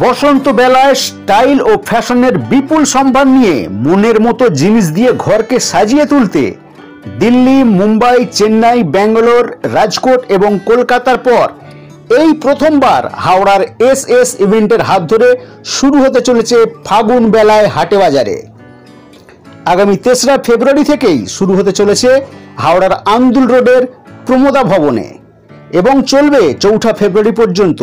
বসন্ত বেলায় স্টাইল ও ফ্যাশনের বিপুল সম্ভার নিয়ে মনের মতো জিনিস দিয়ে ঘরকে সাজিয়ে তুলতে দিল্লি, মুম্বাই, চেন্নাই, ব্যাঙ্গালোর, রাজকোট এবং কলকাতার পর এই প্রথমবার হাওড়ার এস ইভেন্টের হাত ধরে শুরু হতে চলেছে ফাগুন বেলায় হাটে বাজারে। আগামী ৩রা ফেব্রুয়ারি থেকেই শুরু হতে চলেছে হাওড়ার আন্দুল রোডের প্রমোদা ভবনে এবং চলবে ৪ঠা ফেব্রুয়ারি পর্যন্ত।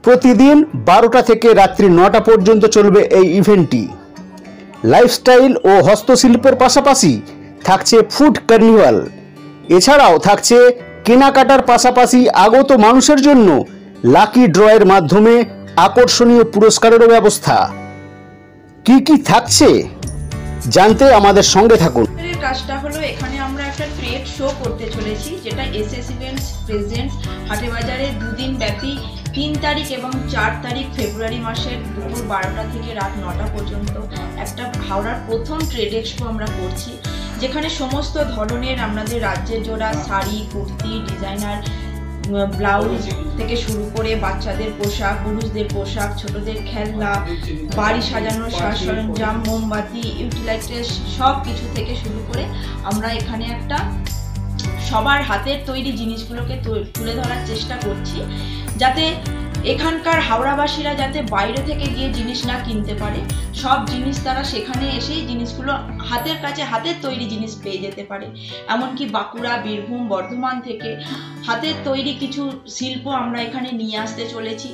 প্রতিদিন ১২টা থেকে রাত্রি ৯টা পর্যন্ত চলবে এই ইভেন্টটি। লাইফস্টাইল ও হস্তশিল্পের পাশাপাশি থাকছে ফুড কার্নিভাল। এছাড়াও থাকছে কেনাকাটার পাশাপাশি আগত মানুষের জন্য লাকি ড্রয়ের মাধ্যমে আকর্ষণীয় পুরস্কারেরও ব্যবস্থা। কি কি থাকছে জানতে আমাদের সঙ্গে থাকুন। কাজটা হলো, এখানে আমরা একটা ট্রেড শো করতে চলেছি, যেটা এস ইভেন্টস প্রেজেন্টস হাটে বাজারে 2 দিন ব্যাপী 3 তারিখ এবং 4 তারিখ ফেব্রুয়ারি মাসের দুপুর 12টা থেকে রাত 9টা পর্যন্ত একটা হাওড়ার প্রথম ট্রেড এক্সপো আমরা করছি, যেখানে সমস্ত ধরনের আমাদের রাজ্যের জোড়া শাড়ি, কুর্তি, ডিজাইনার ব্লাউজ থেকে শুরু করে বাচ্চাদের পোশাক, পুরুষদের পোশাক, ছোটদের খেলনা, বাড়ি সাজানোর সাজ সরঞ্জাম, মোমবাতি, ইউটিলাইটের সব কিছু থেকে শুরু করে আমরা এখানে একটা সবার হাতের তৈরি জিনিসগুলোকে তুলে ধরার চেষ্টা করছি, যাতে এখানকার হাওড়াবাসীরা যাতে বাইরে থেকে গিয়ে জিনিস না কিনতে পারে, সব জিনিস তারা সেখানে এসেই জিনিসগুলো হাতের কাছে হাতের তৈরি জিনিস পেয়ে যেতে পারে। এমনকি বাঁকুড়া, বীরভূম, বর্ধমান থেকে হাতের তৈরি কিছু শিল্প আমরা এখানে নিয়ে আসতে চলেছি।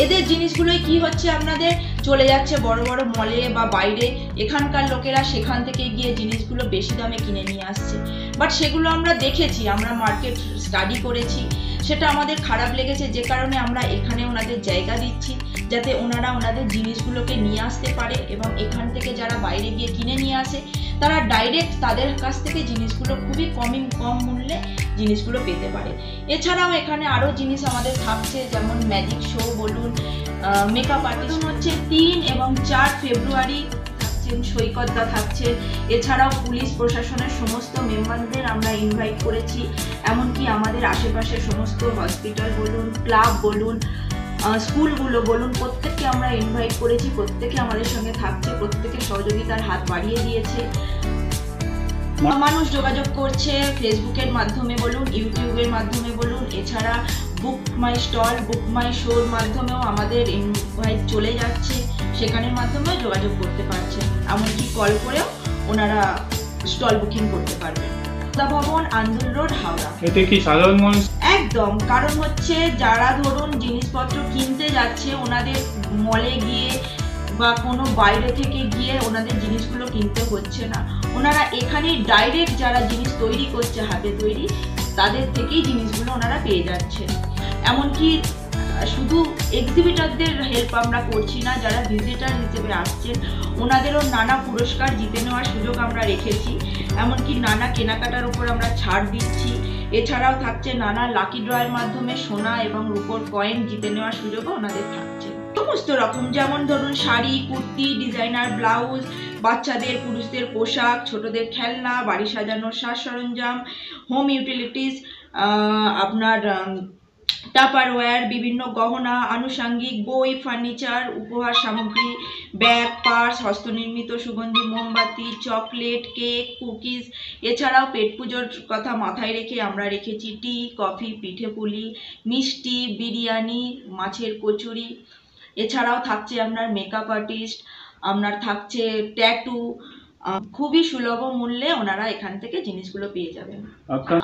এদের জিনিসগুলোই কি হচ্ছে, আপনাদের চলে যাচ্ছে বড় বড় মলে বা বাইরে, এখানকার লোকেরা সেখান থেকে গিয়ে জিনিসগুলো বেশি দামে কিনে নিয়ে আসছে। বাট সেগুলো আমরা দেখেছি, আমরা মার্কেট স্টাডি করেছি, সেটা আমাদের খারাপ লেগেছে, যে কারণে আমরা এখানে ওনাদের জায়গা দিচ্ছি, যাতে ওনারা ওনাদের জিনিসগুলোকে নিয়ে আসতে পারে এবং এখান থেকে যারা বাইরে গিয়ে কিনে নিয়ে আসে তারা ডাইরেক্ট তাদের কাছ থেকে জিনিসগুলো খুবই কম মূল্যে জিনিসগুলো পেতে পারে। এছাড়াও এখানে আরও জিনিস আমাদের থাকছে, যেমন ম্যাজিক শো বলুন, মেকআপ আর্টিস্ট হচ্ছে 3 এবং 4 ফেব্রুয়ারি সৈকতদা থাকছে। এছাড়াও পুলিশ প্রশাসনের সমস্ত মেম্বারদের আমরা ইনভাইট করেছি, এমনকি আমাদের আশেপাশের সমস্ত হসপিটাল বলুন, ক্লাব বলুন, স্কুলগুলো বলুন, প্রত্যেককে আমরা ইনভাইট করেছি। প্রত্যেকে আমাদের সঙ্গে থাকছে, প্রত্যেকে সহযোগিতার হাত বাড়িয়ে দিয়েছে। মানুষ যোগাযোগ করছে ফেসবুকের মাধ্যমে বলুন, ইউটিউবের মাধ্যমে বলুন, এছাড়া বুক মাই স্টল, বুক মাই শোর মাধ্যমেও আমাদের ইনভাইট চলে যাচ্ছে, সেখানের মাধ্যমেও যোগাযোগ করতে পারছেন। এমনকি কল করেও ওনারা স্টল বুকিং করতে পারবেন। ভবন, আন্দুল রোড, হাওড়া। এতে কি সাধারণ মানুষ? একদম, কারণ হচ্ছে যারা ধরুন জিনিসপত্র কিনতে যাচ্ছে, ওনাদের মলে গিয়ে বা কোনো বাইরে থেকে গিয়ে ওনাদের জিনিসগুলো কিনতে হচ্ছে না, ওনারা এখানে ডাইরেক্ট যারা জিনিস তৈরি করছে হাতে তৈরি, তাদের থেকেই জিনিসগুলো ওনারা পেয়ে যাচ্ছেন। এমনকি শুধু এক্সিবিটরদের হেল্প আমরা করছি না, যারা ভিজিটার হিসেবে আসছেন ওনাদেরও নানা পুরস্কার জিতে নেওয়ার সুযোগ আমরা রেখেছি, এমনকি নানা কেনাকাটার উপর আমরা ছাড় দিচ্ছি। এছাড়াও থাকছে নানা লাকি ড্রয়ের মাধ্যমে সোনা এবং রূপোর কয়েন জিতে নেওয়ার সুযোগও ওনাদের থাকছে। সমস্ত রকম, যেমন ধরুন শাড়ি, কুর্তি, ডিজাইনার ব্লাউজ, বাচ্চাদের পুরুষদের পোশাক, ছোটদের খেলনা, বাড়ি সাজানোর সাজ সরঞ্জাম, হোম ইউটিলিটিস, আপনার টাপারওয়্যার, বিভিন্ন গহনা, আনুষাঙ্গিক, বই, ফার্নিচার, উপহার সামগ্রী, ব্যাগ, পার্স, হস্তনির্মিত সুগন্ধি মোমবাতি, চকলেট, কেক, কুকিজ। এছাড়াও পেট পুজোর কথা মাথায় রেখে আমরা রেখেছি টি, কফি, পিঠে পুলি, মিষ্টি, বিরিয়ানি, মাছের কচুরি। এছাড়াও থাকছে আপনার মেকআপ আর্টিস্ট, আপনার থাকছে ট্যাটু। খুবই সুলভ মূল্যে ওনারা এখান থেকে জিনিসগুলো পেয়ে যাবেন।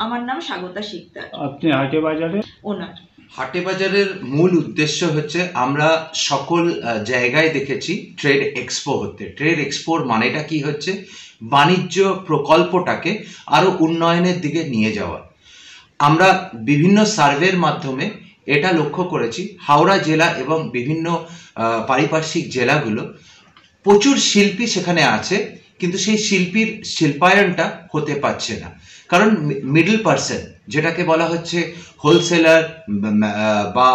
আমার নাম স্বাগতা শিকদার। আপনি হাটে বাজারে ওনার হাটে বাজারের মূল উদ্দেশ্য হচ্ছে, আমরা সকল জায়গায় দেখেছি ট্রেড এক্সপো হতে। ট্রেড এক্সপোর মানেটা কি হচ্ছে, বাণিজ্য প্রকল্পটাকে আরো উন্নয়নের দিকে নিয়ে যাওয়া। আমরা বিভিন্ন সার্ভের মাধ্যমে এটা লক্ষ্য করেছি, হাওড়া জেলা এবং বিভিন্ন পারিপার্শ্বিক জেলাগুলো প্রচুর শিল্পী সেখানে আছে, কিন্তু সেই শিল্পীর শিল্পায়নটা হতে পারছে না, কারণ মিডল পার্সন, যেটাকে বলা হচ্ছে হোলসেলার বা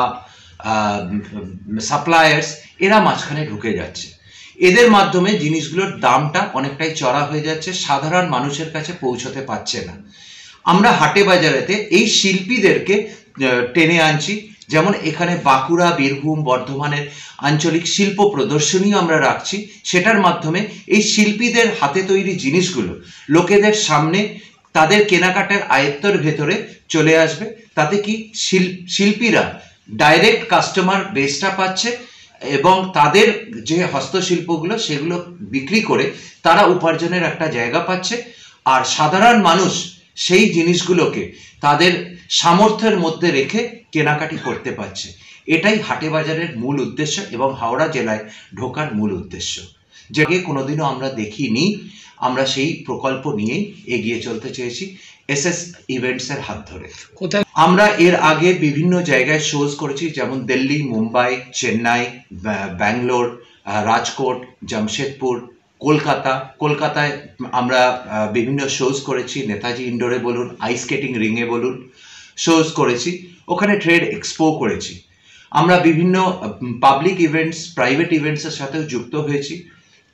সাপ্লায়ার্স, এরা মাঝখানে ঢুকে যাচ্ছে। এদের মাধ্যমে জিনিসগুলোর দামটা অনেকটাই চড়া হয়ে যাচ্ছে, সাধারণ মানুষের কাছে পৌঁছতে পারছে না। আমরা হাটে বাজারেতে এই শিল্পীদেরকে টেনে আনছি, যেমন এখানে বাঁকুড়া, বীরভূম, বর্ধমানের আঞ্চলিক শিল্প প্রদর্শনীও আমরা রাখছি। সেটার মাধ্যমে এই শিল্পীদের হাতে তৈরি জিনিসগুলো লোকেদের সামনে তাদের কেনাকাটার আয়ত্তের ভেতরে চলে আসবে। তাতে কি শিল্পীরা ডাইরেক্ট কাস্টমার বেসটা পাচ্ছে এবং তাদের যে হস্তশিল্পগুলো সেগুলো বিক্রি করে তারা উপার্জনের একটা জায়গা পাচ্ছে, আর সাধারণ মানুষ সেই জিনিসগুলোকে তাদের সামর্থ্যের মধ্যে রেখে কেনাকাটি করতে পারছে। এটাই হাটে বাজারের মূল উদ্দেশ্য এবং হাওড়া জেলায় ঢোকার মূল উদ্দেশ্য, যেটাকে কোনোদিনও আমরা দেখিনি। আমরা সেই প্রকল্প নিয়েই এগিয়ে চলতে চেয়েছি এসএস ইভেন্টসের হাত ধরে। আমরা এর আগে বিভিন্ন জায়গায় শোজ করেছি, যেমন দিল্লি, মুম্বাই, চেন্নাই, ব্যাঙ্গালোর, রাজকোট, জামশেদপুর, কলকাতায় আমরা বিভিন্ন শোজ করেছি। নেতাজি ইন্ডোরে বলুন, আইস স্কেটিং রিংয়ে বলুন, শোজ করেছি। ওখানে ট্রেড এক্সপো করেছি। আমরা বিভিন্ন পাবলিক ইভেন্টস, প্রাইভেট ইভেন্টসের সাথেও যুক্ত হয়েছি।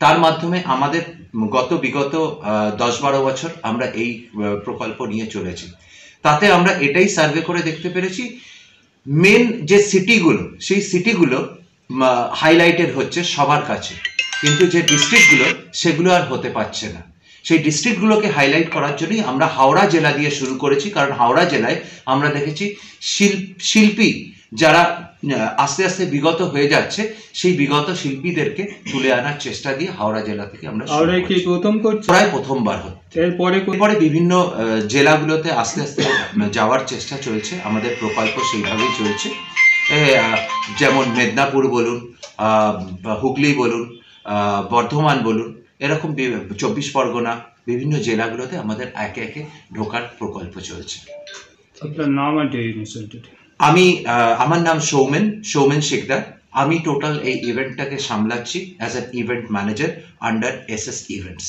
তার মাধ্যমে আমাদের বিগত 10-12 বছর আমরা এই প্রকল্প নিয়ে চলেছি। তাতে আমরা এটাই সার্ভে করে দেখতে পেরেছি, মেন যে সিটিগুলো, সেই সিটিগুলো হাইলাইটেড হচ্ছে সবার কাছে, কিন্তু যে ডিস্ট্রিক্টগুলো সেগুলো আর হতে পারছে না। সেই ডিস্ট্রিক্টগুলোকে হাইলাইট করার জন্যই আমরা হাওড়া জেলা দিয়ে শুরু করেছি, কারণ হাওড়া জেলায় আমরা দেখেছি শিল্পী যারা আস্তে আস্তে বিগত হয়ে যাচ্ছে, সেই বিগত শিল্পীদেরকে তুলে আনার চেষ্টা দিয়ে হাওড়া জেলা থেকে আমরা প্রায় প্রথমবার হচ্ছে। এরপরে বিভিন্ন জেলাগুলোতে আস্তে আস্তে যাওয়ার চেষ্টা চলছে। আমাদের প্রকল্প সেইভাবেই চলছে। যেমন মেদিনীপুর বলুন, হুগলি বলুন, বর্ধমান বলুন, এরকম 24 পরগনা, বিভিন্ন জেলাগুলোতে আমাদের একে একে ঢোকার প্রকল্প চলছে। আপনার নাম আর আমার নাম সৌমেন শিকদার। আমি টোটাল এই ইভেন্টটাকে সামলাচ্ছি as an event manager under SS events.